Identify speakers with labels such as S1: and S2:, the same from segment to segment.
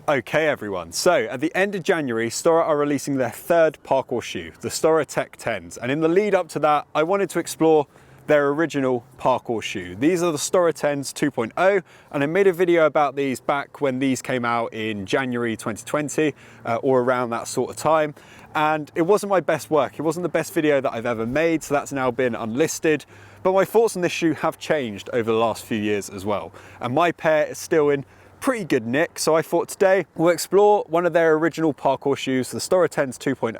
S1: Okay everyone, so at the end of January, STORROR are releasing their third parkour shoe, the STORROR Tens. And in the lead up to that, I wanted to explore their original parkour shoe. These are the STORROR Tens 2.0, and I made a video about these back when these came out in January 2020, or around that sort of time. And it wasn't my best work. It wasn't the best video that I've ever made, so that's now been unlisted. But my thoughts on this shoe have changed over the last few years as well. And my pair is still in pretty good nick, so I thought today we'll explore one of their original parkour shoes, the STORROR Tens 2.0.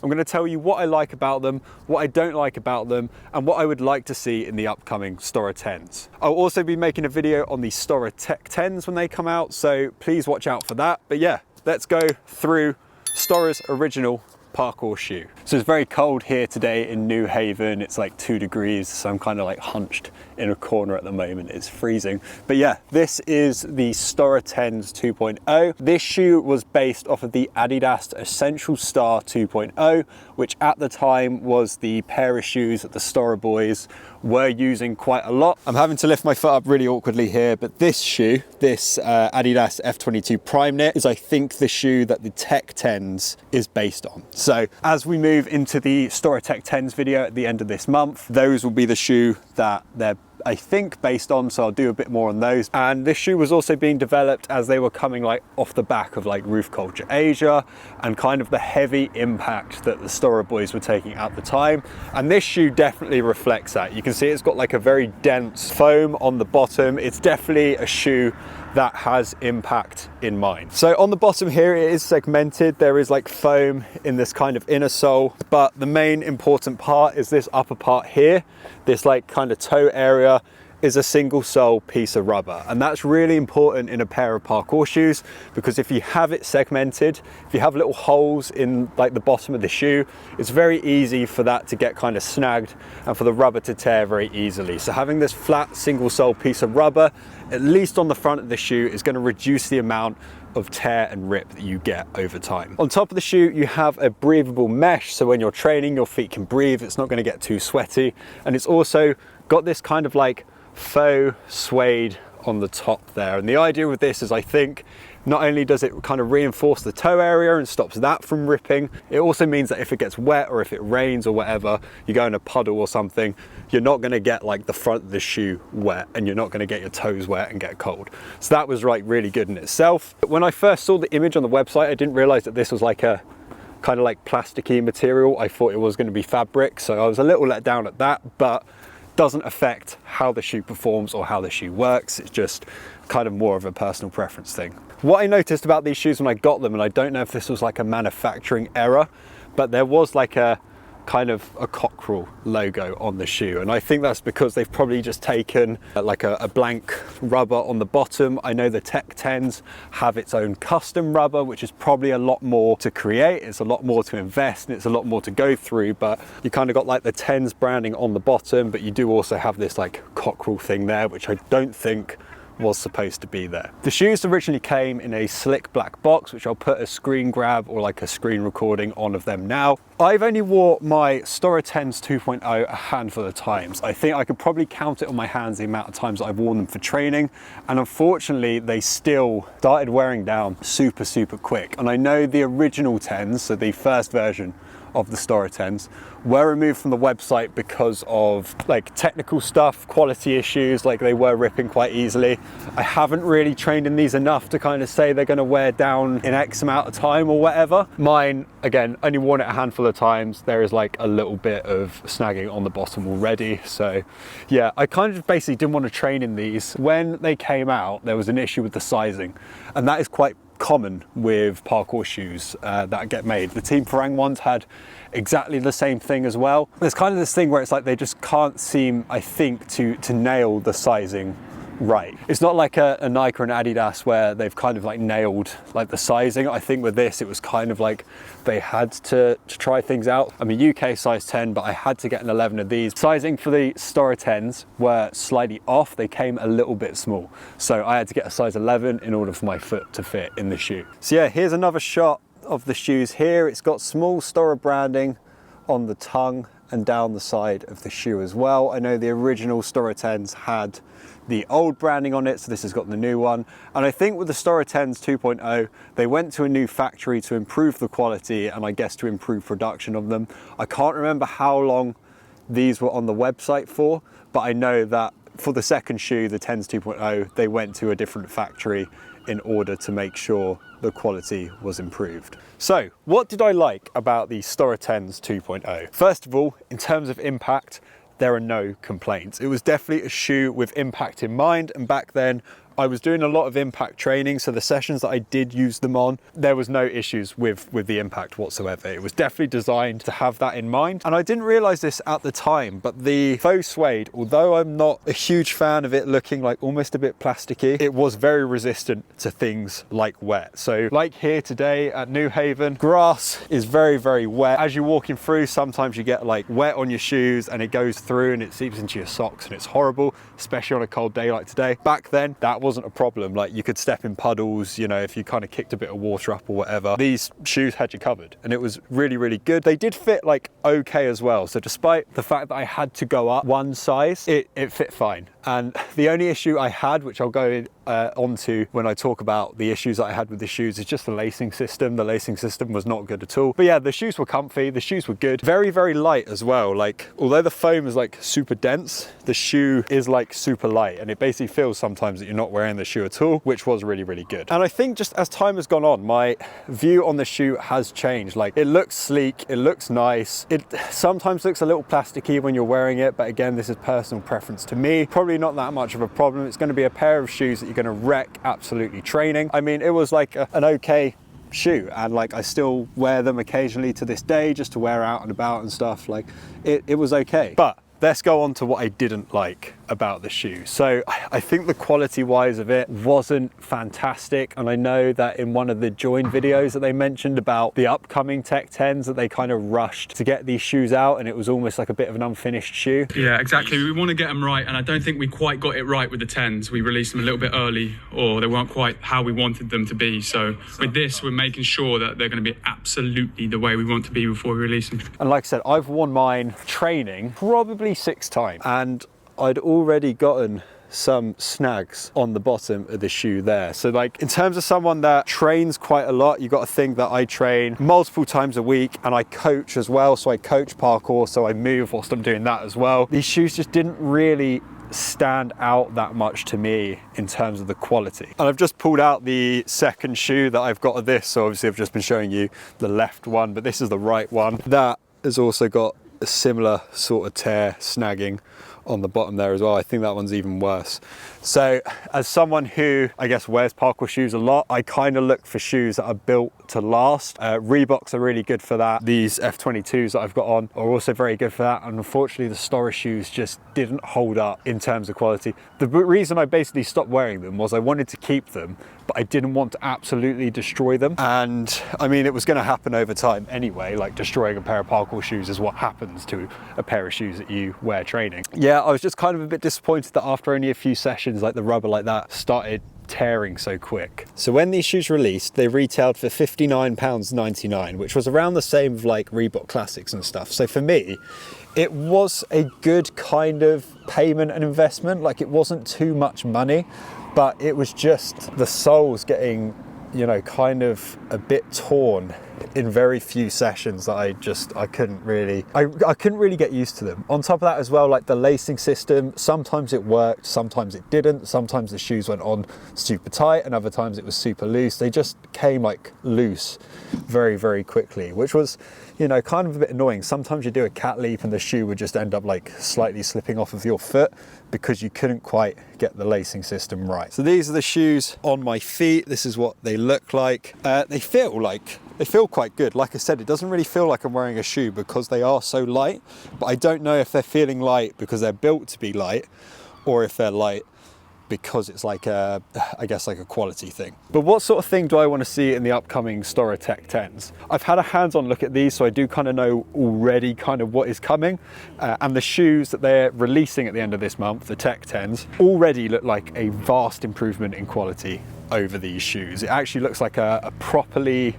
S1: I'm going to tell you what I like about them, what I don't like about them, and what I would like to see in the upcoming STORROR Tens. I'll also be making a video on the STORROR Tens when they come out, so please watch out for that. But yeah, let's go through STORROR's original parkour shoe. So it's very cold here today in New Haven. It's like 2 degrees, so I'm kind of like hunched in a corner at the moment. It's freezing. But yeah, this is the STORROR Tens 2.0. This shoe was based off of the Adidas Essential Star 2.0, which at the time was the pair of shoes that the STORROR boys were using quite a lot. I'm having to lift my foot up really awkwardly here, but this shoe, this Adidas F22 Prime Knit, is I think the shoe that the Tens is based on. So as we move into the STORROR Tens video at the end of this month, those will be the shoe that they're I think based on, so I'll do a bit more on those. And this shoe was also being developed as they were coming like off the back of like Roof Culture Asia and kind of the heavy impact that the STORROR boys were taking at the time. And this shoe definitely reflects that. You can see it's got like a very dense foam on the bottom. It's definitely a shoe that has impact in mind. So on the bottom here, it is segmented. There is like foam in this kind of inner sole, but the main important part is this upper part here. This like kind of toe area is a single sole piece of rubber. And that's really important in a pair of parkour shoes, because if you have it segmented, if you have little holes in like the bottom of the shoe, it's very easy for that to get kind of snagged and for the rubber to tear very easily. So having this flat single sole piece of rubber, at least on the front of the shoe, is going to reduce the amount of tear and rip that you get over time. On top of the shoe, you have a breathable mesh, so when you're training, your feet can breathe. It's not going to get too sweaty. And it's also got this kind of like faux suede on the top there. And the idea with this is, I think, not only does it kind of reinforce the toe area and stops that from ripping, it also means that if it gets wet or if it rains or whatever, you go in a puddle or something, you're not going to get like the front of the shoe wet and you're not going to get your toes wet and get cold. So that was like really good in itself. But when I first saw the image on the website, I didn't realize that this was like a kind of like plasticky material. I thought it was going to be fabric, so I was a little let down at that, but doesn't affect how the shoe performs or how the shoe works. It's just kind of more of a personal preference thing. What I noticed about these shoes when I got them, and I don't know if this was like a manufacturing error, but there was like a kind of a cockerel logo on the shoe, and I think that's because they've probably just taken like a blank rubber on the bottom. I know the Tens have its own custom rubber, which is probably a lot more to create, it's a lot more to invest, and it's a lot more to go through, but you kind of got like the Tens branding on the bottom, but you do also have this like cockerel thing there, which I don't think was supposed to be there. The shoes originally came in a slick black box, which I'll put a screen grab or like a screen recording on of them now. I've only wore my STORROR Tens 2.0 a handful of times. I think I could probably count it on my hands the amount of times I've worn them for training, and unfortunately they still started wearing down super quick. And I know the original Tens, so the first version of the STORROR Tens, were removed from the website because of like technical stuff, quality issues, like they were ripping quite easily. I haven't really trained in these enough to kind of say they're going to wear down in X amount of time or whatever. Mine, again, only worn it a handful of times. There is like a little bit of snagging on the bottom already. So yeah, I kind of basically didn't want to train in these. When they came out, there was an issue with the sizing, and that is quite common with parkour shoes that get made. The Team Farang ones had exactly the same thing as well. There's kind of this thing where it's like they just can't seem, I think, to nail the sizing right. It's not like a Nike or an Adidas where they've kind of like nailed like the sizing. I think with this, it was kind of like they had to try things out. I'm a UK size 10, but I had to get an 11 of these. Sizing for the STORROR Tens were slightly off. They came a little bit small. So I had to get a size 11 in order for my foot to fit in the shoe. So yeah, here's another shot of the shoes here. It's got small STORROR branding on the tongue and down the side of the shoe as well. I know the original STORROR Tens had the old branding on it, so this has got the new one. And I think with the STORROR Tens 2.0, they went to a new factory to improve the quality and I guess to improve production of them. I can't remember how long these were on the website for, but I know that for the second shoe, the Tens 2.0, they went to a different factory in order to make sure the quality was improved. So what did I like about the STORROR Tens 2.0? First of all, in terms of impact, there are no complaints. It was definitely a shoe with impact in mind, and back then I was doing a lot of impact training, so the sessions that I did use them on, there was no issues with the impact whatsoever. It was definitely designed to have that in mind. And I didn't realize this at the time, but the faux suede, although I'm not a huge fan of it looking like almost a bit plasticky, it was very resistant to things like wet. So like here today at New Haven, grass is very, very wet. As you're walking through, sometimes you get like wet on your shoes and it goes through and it seeps into your socks and it's horrible, especially on a cold day like today. Back then, that wasn't a problem. Like you could step in puddles, you know, if you kind of kicked a bit of water up or whatever. These shoes had you covered and it was really, really good. They did fit like okay as well. So despite the fact that I had to go up one size, it fit fine. And the only issue I had, which I'll go onto when I talk about the issues that I had with the shoes, is just the lacing system. The lacing system was not good at all. But yeah, the shoes were comfy, the shoes were good. Very, very light as well. Like, although the foam is like super dense, the shoe is like super light, and it basically feels sometimes that you're not wearing the shoe at all, which was really, really good. And I think just as time has gone on, my view on the shoe has changed. Like, it looks sleek, it looks nice. It sometimes looks a little plasticky when you're wearing it, but again, this is personal preference to me. Probably not that much of a problem. It's going to be a pair of shoes that you're going to wreck absolutely training. I mean, it was like an okay shoe, and like I still wear them occasionally to this day just to wear out and about and stuff. Like it was okay. But let's go on to what I didn't like about the shoe. So I think the quality wise of it wasn't fantastic, and I know that in one of the join videos that they mentioned about the upcoming Tech 10s that they kind of rushed to get these shoes out and it was almost like a bit of an unfinished shoe.
S2: Yeah, exactly. We want to get them right, and I don't think we quite got it right with the 10s. We released them a little bit early, or they weren't quite how we wanted them to be. So with this, we're making sure that they're going to be absolutely the way we want to be before we release them.
S1: And like I said, I've worn mine training probably 6 times, and I'd already gotten some snags on the bottom of the shoe there. So like, in terms of someone that trains quite a lot, you got to think that I train multiple times a week and I coach as well. So I coach parkour, so I move whilst I'm doing that as well. These shoes just didn't really stand out that much to me in terms of the quality. And I've just pulled out the second shoe that I've got of this. So obviously I've just been showing you the left one, but this is the right one. That has also got a similar sort of tear snagging on the bottom there as well. I think that one's even worse. So as someone who I guess wears parkour shoes a lot, I kind of look for shoes that are built to last. Reeboks are really good for that. These F22s that I've got on are also very good for that, and unfortunately the STORROR shoes just didn't hold up in terms of quality. The reason I basically stopped wearing them was I wanted to keep them, but I didn't want to absolutely destroy them. And I mean, it was going to happen over time anyway. Like, destroying a pair of parkour shoes is what happens to a pair of shoes that you wear training. Yeah, I was just kind of a bit disappointed that after only a few sessions, like the rubber like that started tearing so quick. So when these shoes released, they retailed for £59.99, which was around the same of like Reebok Classics and stuff. So for me, it was a good kind of payment and investment. Like, it wasn't too much money, but it was just the soles getting, you know, kind of a bit torn in very few sessions that I couldn't really get used to them. On top of that as well, like the lacing system, sometimes it worked, sometimes it didn't. Sometimes the shoes went on super tight and other times it was super loose. They just came like loose very, very quickly, which was, you know, kind of a bit annoying. Sometimes you do a cat leap and the shoe would just end up like slightly slipping off of your foot because you couldn't quite get the lacing system right. So these are the shoes on my feet. This is what they look like. They feel quite good. Like I said, it doesn't really feel like I'm wearing a shoe because they are so light, but I don't know if they're feeling light because they're built to be light, or if they're light because it's like a, I guess like a quality thing. But what sort of thing do I want to see in the upcoming STORROR Tech 10s? I've had a hands-on look at these, so I do kind of know already kind of what is coming. And the shoes that they're releasing at the end of this month, the Tech 10s, already look like a vast improvement in quality over these shoes. It actually looks like a properly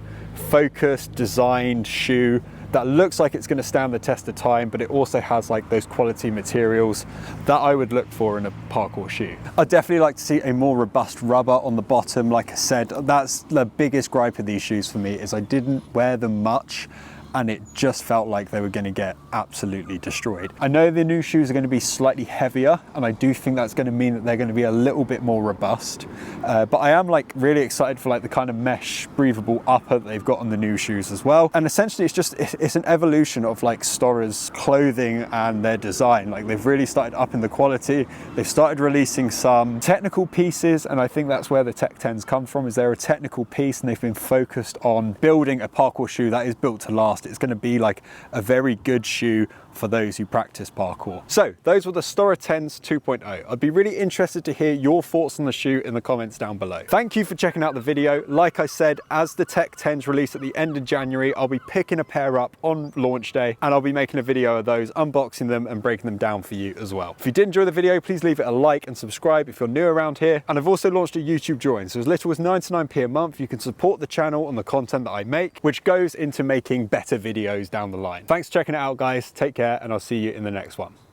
S1: focused, designed shoe that looks like it's going to stand the test of time, but it also has like those quality materials that I would look for in a parkour shoe. I'd definitely like to see a more robust rubber on the bottom. Like I said, that's the biggest gripe of these shoes for me, is I didn't wear them much and it just felt like they were going to get absolutely destroyed. I know the new shoes are going to be slightly heavier, and I do think that's going to mean that they're going to be a little bit more robust, but I am like really excited for like the kind of mesh breathable upper that they've got on the new shoes as well. And essentially it's an evolution of like STORROR's clothing and their design. Like they've really started upping the quality. They've started releasing some technical pieces, and I think that's where the Tech 10s come from, is they're a technical piece, and they've been focused on building a parkour shoe that is built to last. It's going to be like a very good shoe for those who practice parkour. So those were the STORROR Tens 2.0. I'd be really interested to hear your thoughts on the shoe in the comments down below. Thank you for checking out the video. Like I said, as the Tech 10s release at the end of January, I'll be picking a pair up on launch day, and I'll be making a video of those, unboxing them and breaking them down for you as well. If you did enjoy the video, please leave it a like and subscribe if you're new around here. And I've also launched a YouTube join, so as little as 99p a month, you can support the channel and the content that I make, which goes into making better videos down the line. Thanks for checking it out, guys. Take care, and I'll see you in the next one.